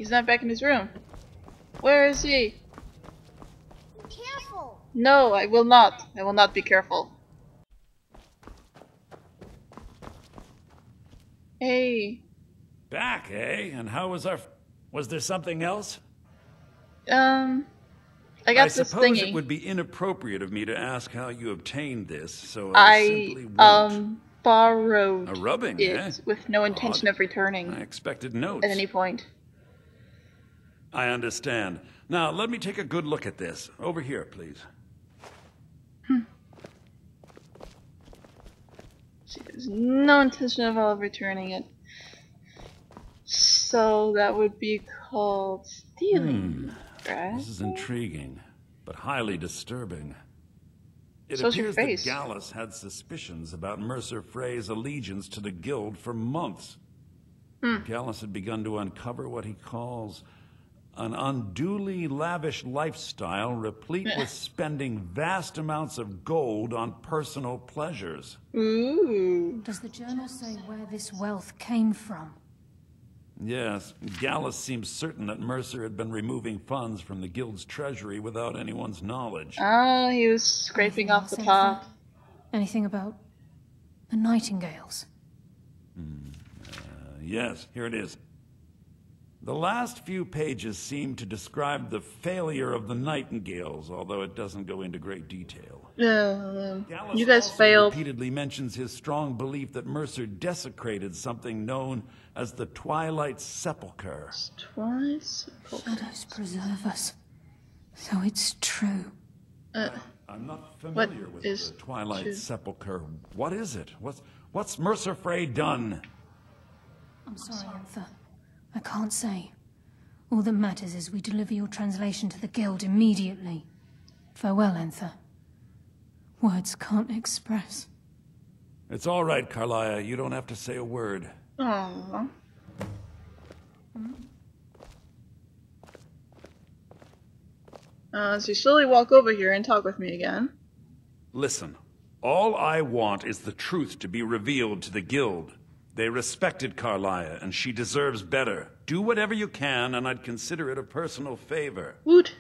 He's not back in his room. Where is he? Careful! No, I will not. I will not be careful. Hey. Back, eh? And how was our... Was there something else? I got I this suppose thingy. it would be inappropriate of me to ask how you obtained this, so I simply won't. Borrowed A rubbing, it eh? with no intention of returning I expected notes. at any point. I understand. Now, let me take a good look at this. Over here, please. See, there's no intention of returning it. So that would be called stealing, right? This is intriguing, but highly disturbing. It So's your appears that face. Gallus had suspicions about Mercer Frey's allegiance to the Guild for months. Gallus had begun to uncover what he calls an unduly lavish lifestyle replete with spending vast amounts of gold on personal pleasures. Ooh. Does the journal say where this wealth came from? Yes, Gallus seems certain that Mercer had been removing funds from the Guild's treasury without anyone's knowledge. Ah, he was scraping off the Anything top. else, anything about the Nightingales? Yes, here it is. The last few pages seem to describe the failure of the Nightingales, although it doesn't go into great detail. You guys also failed. repeatedly mentions his strong belief that Mercer desecrated something known as the Twilight Sepulchre. Twice. Shadows preserve us. So it's true. I'm not familiar with is the Twilight true? Sepulchre. What is it? What's Mercer Frey done? I'm sorry, Anther. I can't say. All that matters is we deliver your translation to the Guild immediately. Farewell, Anther. Words can't express. It's all right, Carlia. You don't have to say a word. Aww. So you slowly walk over here and talk with me again. Listen, all I want is the truth to be revealed to the Guild. They respected Carlia, and she deserves better. Do whatever you can, and I'd consider it a personal favor. Woot.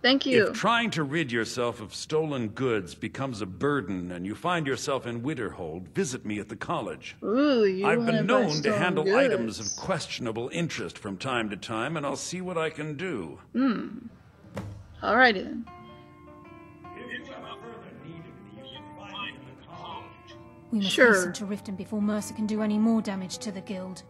Thank you. If trying to rid yourself of stolen goods becomes a burden and you find yourself in Winterhold, visit me at the college. Ooh, you I've wanna been buy known to stolen handle goods. items of questionable interest from time to time, and I'll see what I can do. Alrighty then. We must Sure. hasten to Riften before Mercer can do any more damage to the Guild.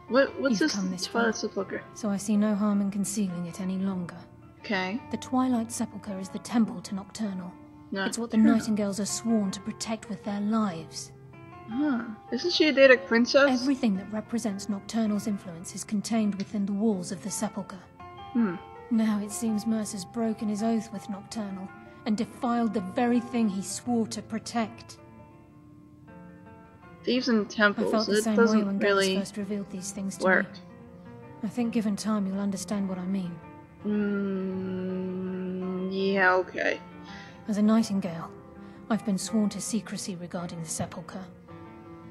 What's You've this come this Twilight far. Sepulchre? So I see no harm in concealing it any longer. Okay. The Twilight Sepulchre is the temple to Nocturnal. It's what the Nocturnal. Nightingales are sworn to protect with their lives. Huh. Isn't she a Daedic princess? Everything that represents Nocturnal's influence is contained within the walls of the Sepulchre. Now it seems Mercer's broken his oath with Nocturnal and defiled the very thing he swore to protect. Thieves and I temples. felt the It same way doesn't when Gallus really first revealed these things to work. me. I think given time you'll understand what I mean. Yeah, okay. As a Nightingale, I've been sworn to secrecy regarding the Sepulchre.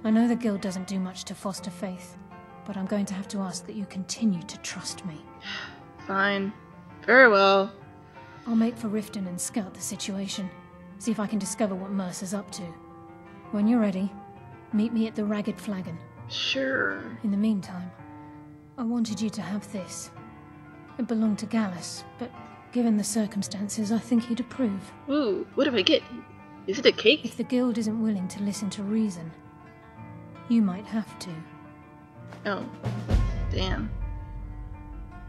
I know the Guild doesn't do much to foster faith, but I'm going to have to ask that you continue to trust me. Fine. Very well. I'll make for Riften and scout the situation, see if I can discover what Mercer's up to. When you're ready, meet me at the Ragged Flagon. Sure. In the meantime, I wanted you to have this. It belonged to Gallus, but given the circumstances, I think he'd approve. Ooh, what do I get? Is it a cake? If the Guild isn't willing to listen to reason, you might have to. Oh. Damn.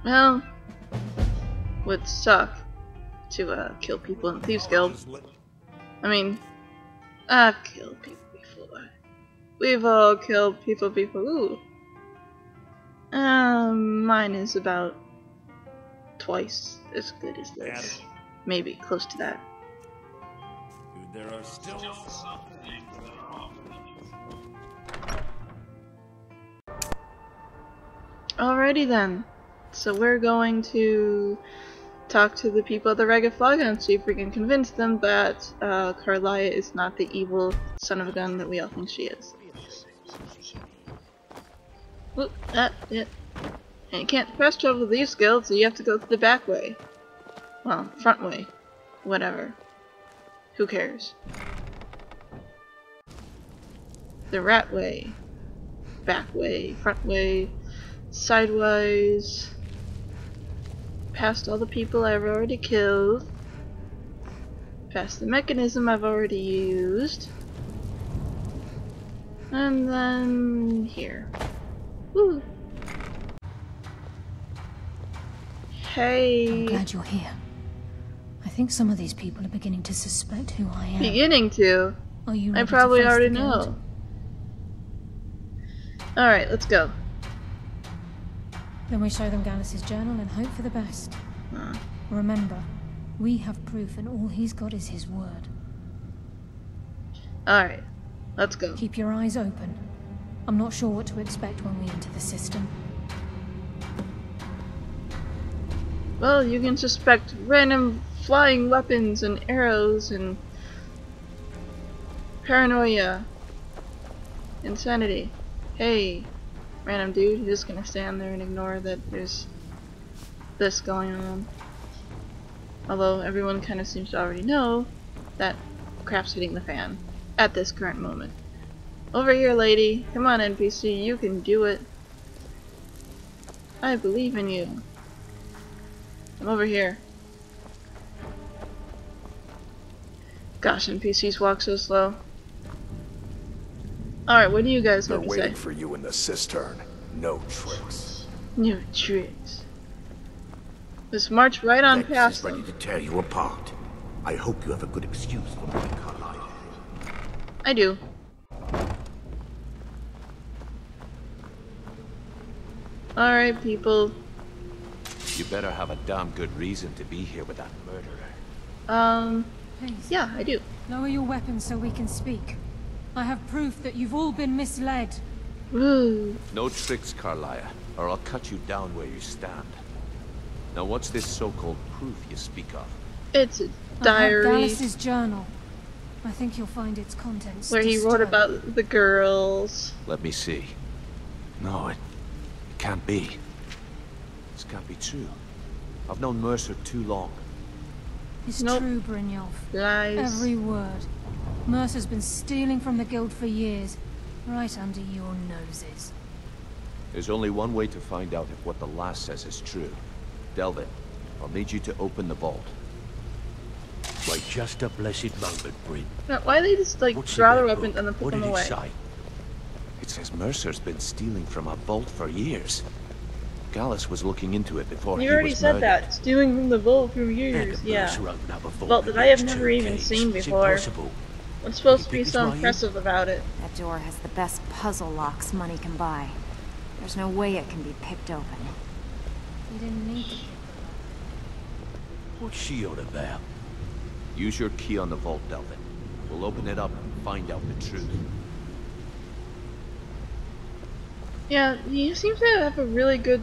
Well, would suck to kill people in Thieves Guild. I mean, I've killed people before. We've all killed people before. Ooh. Mine is about twice as good as this. Maybe close to that. There are still... Alrighty then. So we're going to talk to the people of the Ragged Flagon and see if we can convince them that Carlia is not the evil son of a gun that we all think she is. Oop, yeah. And you can't fast travel to these guilds, so you have to go the back way. Well, front way. Whatever. Who cares? The rat way. Back way. Front way. Sideways. Past all the people I've already killed. Past the mechanism I've already used. And then here. Woo! Hey! I'm glad you're here. I think some of these people are beginning to suspect who I am. Beginning to? Are you I ready probably to face already the guild? know. Alright, let's go. Then we show them Gallus's journal and hope for the best. Remember, we have proof and all he's got is his word. Alright, let's go. Keep your eyes open. I'm not sure what to expect when we enter the system. Well, you can suspect random flying weapons and arrows and paranoia. Insanity. Hey, random dude, you're just gonna stand there and ignore that there's this going on. Although everyone kind of seems to already know that crap's hitting the fan at this current moment. Over here, lady. Come on, NPC, you can do it. I believe in you. I'm over here. Gosh, NPCs walk so slow. Alright, what do you guys have to say? They're waiting for you in the cistern. No tricks. No tricks. Just march right on Vex past is ready them. to tear you apart. I hope you have a good excuse for being Carlisle. I do. Alright, people. You better have a damn good reason to be here with that murderer. Please, Yeah, I do. lower your weapons so we can speak. I have proof that you've all been misled. Woo. No tricks, Carlisle, or I'll cut you down where you stand. Now what's this so-called proof you speak of? It's a I have diary Gallus's journal. I think you'll find its contents where he wrote disturbing. about the girls. Let me see. No, it can't be. This can't be true. I've known Mercer too long. It's Nope. true, Brynjolf. Lies. Every word. Mercer's been stealing from the guild for years, right under your noses. There's only one way to find out if what the lass says is true. Delvin, I'll need you to open the vault. Wait just a blessed moment, Bryn. Now, why they just like What's draw in their that weapons book? and then put What them did away? it say? It says Mercer's been stealing from a vault for years. Gallus was looking into it before You he already was said murdered. that. Stealing from the vault for How years. could Yeah. Mercer open up a vault Vault with that I have those never two even keys? seen It's before. impossible. What's supposed to Can you be pick so his way in? impressive about it? That door has the best puzzle locks money can buy. There's no way it can be picked open. You didn't need to. What's she on about? Use your key on the vault, Delvin. We'll open it up and find out the truth. Yeah, he seems to have a really good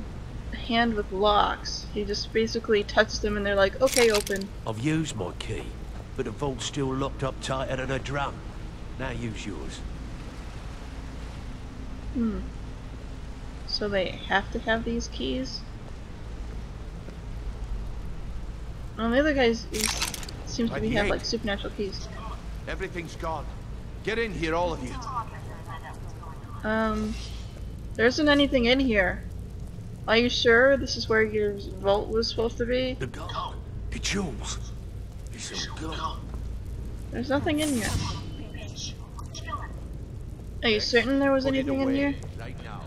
hand with locks. He just basically touches them and they're like, okay, open. I've used my key, but the vault's still locked up tighter than a drum. Now use yours. So they have to have these keys? Well, the other guys seems to Right, be the have eight. like supernatural keys. Everything's gone. Get in here, all of you. There isn't anything in here. Are you sure this is where your vault was supposed to be? The gold. The jewels. It's all gone. There's nothing in here. Are you certain there was Put it anything in away here? right now.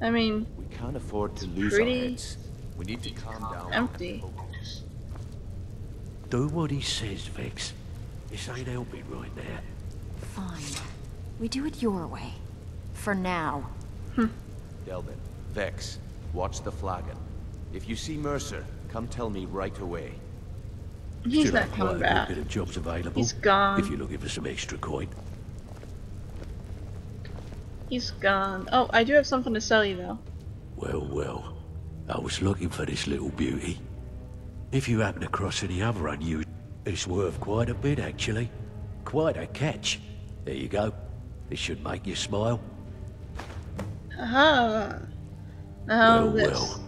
I mean, We can't afford to lose our Pretty heads. We need to calm down. empty. Do what he says, Vex. This ain't helping right now. Fine. We do it your way. For now. Delvin, Vex, watch the flagon. If you see Mercer, come tell me right away. He's Still not have coming quite a back. good bit of jobs available. He's gone. If you're looking for some extra coin. He's gone. Oh, I do have something to sell you though. Well, well. I was looking for this little beauty. If you happen across any other unused, it's worth quite a bit, actually. Quite a catch. There you go. This should make you smile. Aha! Now well, this. well.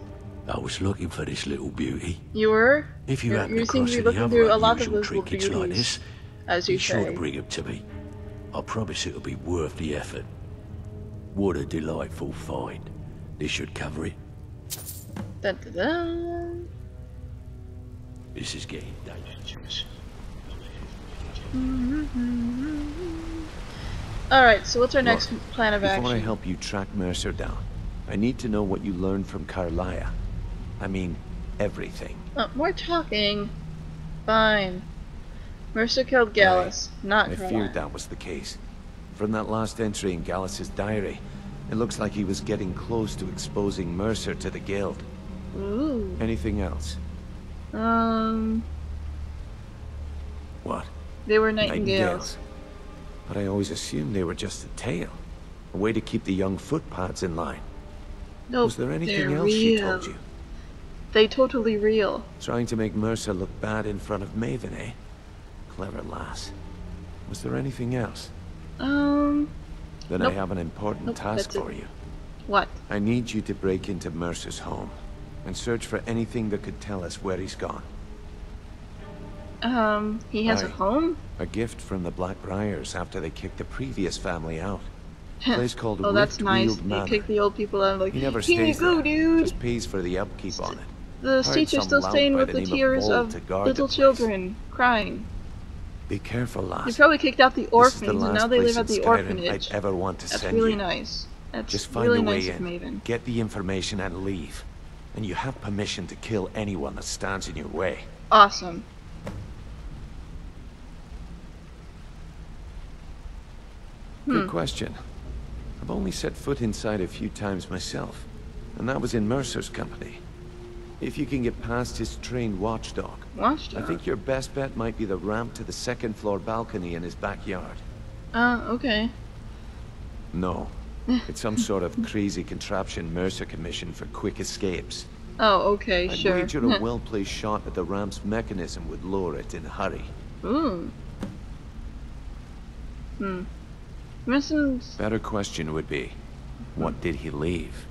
I was looking for this little beauty. You were? If you happen You seem across to be any looking through other a lot of unusual those little trinkets like beauties, this, as you be sure say. to bring them to me. I promise it'll be worth the effort. What a delightful find. This should cover it. Dun, dun, dun. This is getting dangerous. Alright, so what's our Look, next plan of action? Before I help you track Mercer down, I need to know what you learned from Carlia. I mean, everything. Oh, more talking. Fine. Mercer killed Gallus, not I Carlia. feared that was the case. From that last entry in Gallus's diary, it looks like he was getting close to exposing Mercer to the Guild. Ooh. Anything else? What? They were nightingales. But I always assumed they were just a tale. A way to keep the young footpads in line. Nope, Was there anything they're else she real. told you? They totally real. Trying to make Mercer look bad in front of Maven, eh? Clever lass. Was there anything else? Then Nope. I have an important Nope, task that's it. for you. What? I need you to break into Mercer's home and search for anything that could tell us where he's gone. He has a Aye. home? A gift from the Blackbriars after they kicked the previous family out. A place called Oh, that's nice. Riftweald They Manor. kick the old people out like, He never here you stays go, there. dude! Just pays for the upkeep on it. The Hired teacher's some still lout staying by with the the name of tears Bold of to guard little the place. children, crying. Be careful, They lass. probably kicked out the This is the orphans, and last now they place live at in the Skyrim orphanage. I'd ever want to That's send really you. nice. That's Just find really a way nice of in, Maven. get the information and leave. And you have permission to kill anyone that stands in your way. Awesome. Good question. I've only set foot inside a few times myself, and that was in Mercer's company. If you can get past his trained watchdog, Watchdog. I think your best bet might be the ramp to the second floor balcony in his backyard. Okay. No, it's some sort of crazy contraption Mercer commissioned for quick escapes. Oh, okay, I'd sure. wager a well-placed shot at the ramp's mechanism would lure it in a hurry. Ooh. Missing Better question would be, what did he leave?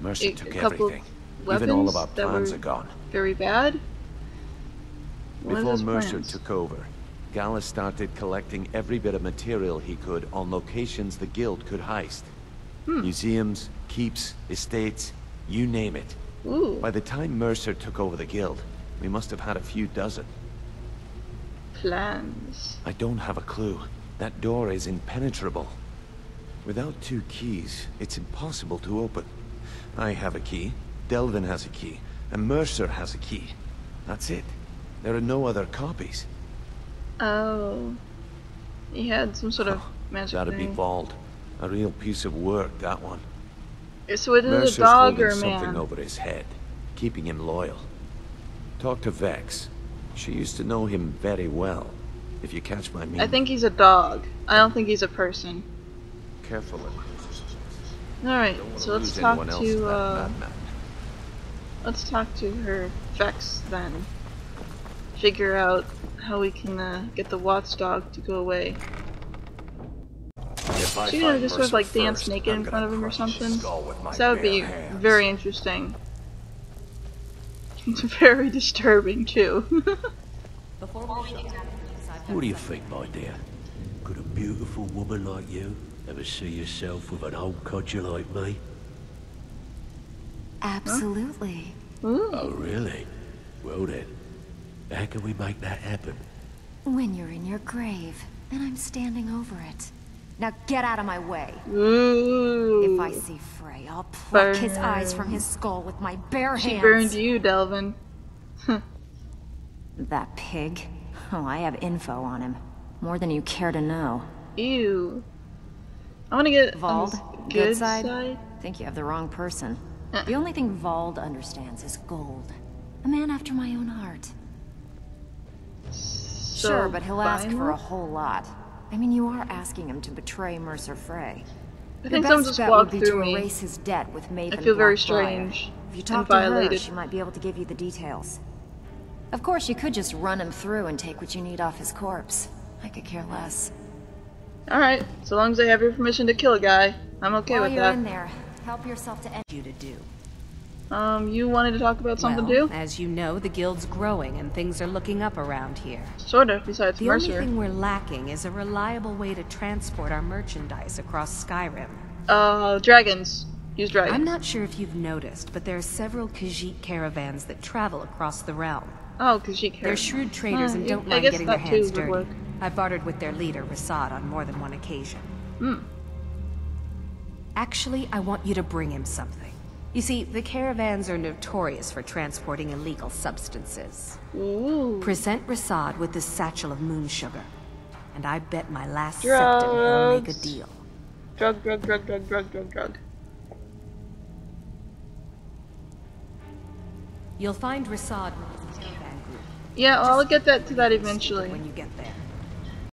Mercer a took couple everything. Even all of our weapons that plans were are gone. very bad. What are Before those Mercer plans? took over, Gallus started collecting every bit of material he could on locations the Guild could heist. Museums, keeps, estates, you name it. Ooh. By the time Mercer took over the Guild, we must have had a few dozen. Plans. I don't have a clue. That door is impenetrable. Without 2 keys, it's impossible to open. I have a key, Delvin has a key, and Mercer has a key. That's it. There are no other copies. Oh. He had some sort of magic That'd be thing. Vald. A real piece of work, that one. So it is Mercer's a dog holding or a something man? over his head, keeping him loyal. Talk to Vex. She used to know him very well, if you catch my meaning. I think he's a dog. I don't think he's a person. Careful. Alright, Don't so wanna let's lose talk anyone else in to, that madman. let's talk to her Vex then. Figure out how we can, get the watchdog to go away. If I She's gonna find just sort of like Mercer dance first, naked I'm in front of gonna him or crush his something. skull with my So that would be bare hands. very interesting. It's very disturbing too. What do you think, my dear? Could a beautiful woman like you ever see yourself with an old codger like me? Absolutely. Ooh. Oh, really? Well then, how can we make that happen? When you're in your grave, and I'm standing over it. Now get out of my way. Ooh. If I see Frey, I'll pluck his eyes from his skull with my bare She hands. burned you, Delvin. That pig. Oh, I have info on him. More than you care to know. Ew. I wanna get Vald, on this good good side? side. Think you have the wrong person. The only thing Vald understands is gold. A man after my own heart. So Sure, but he'll ask for a violent? whole lot. I mean, you are asking him to betray Mercer Frey. I Your think someone best just bet would walked be through to me. erase his debt with Maven I feel very Blackbriar. strange If you and talk to her, violated. she might be able to give you the details. Of course, you could just run him through and take what you need off his corpse. I could care less. Alright, so long as I have your permission to kill a guy, I'm okay While with you're that. in there, help yourself to you to do. You wanted to talk about something Well, too? as you know, the guild's growing and things are looking up around here. Sort of, besides The Mercer. only thing we're lacking is a reliable way to transport our merchandise across Skyrim. Dragons. Use dragons. I'm not sure if you've noticed, but there are several Khajiit caravans that travel across the realm. Oh, because she cares. They're shrewd traders and don't I mind guess getting their that hands too would dirty. work. I've bartered with their leader, Rasad, on more than one occasion. Actually, I want you to bring him something. You see, the caravans are notorious for transporting illegal substances. Ooh. Present Rasad with this satchel of moon sugar, and I bet my last septim he'll make a deal. Drug. You'll find Rasad with his caravan group. Yeah, well, I'll get to that eventually. When you get there.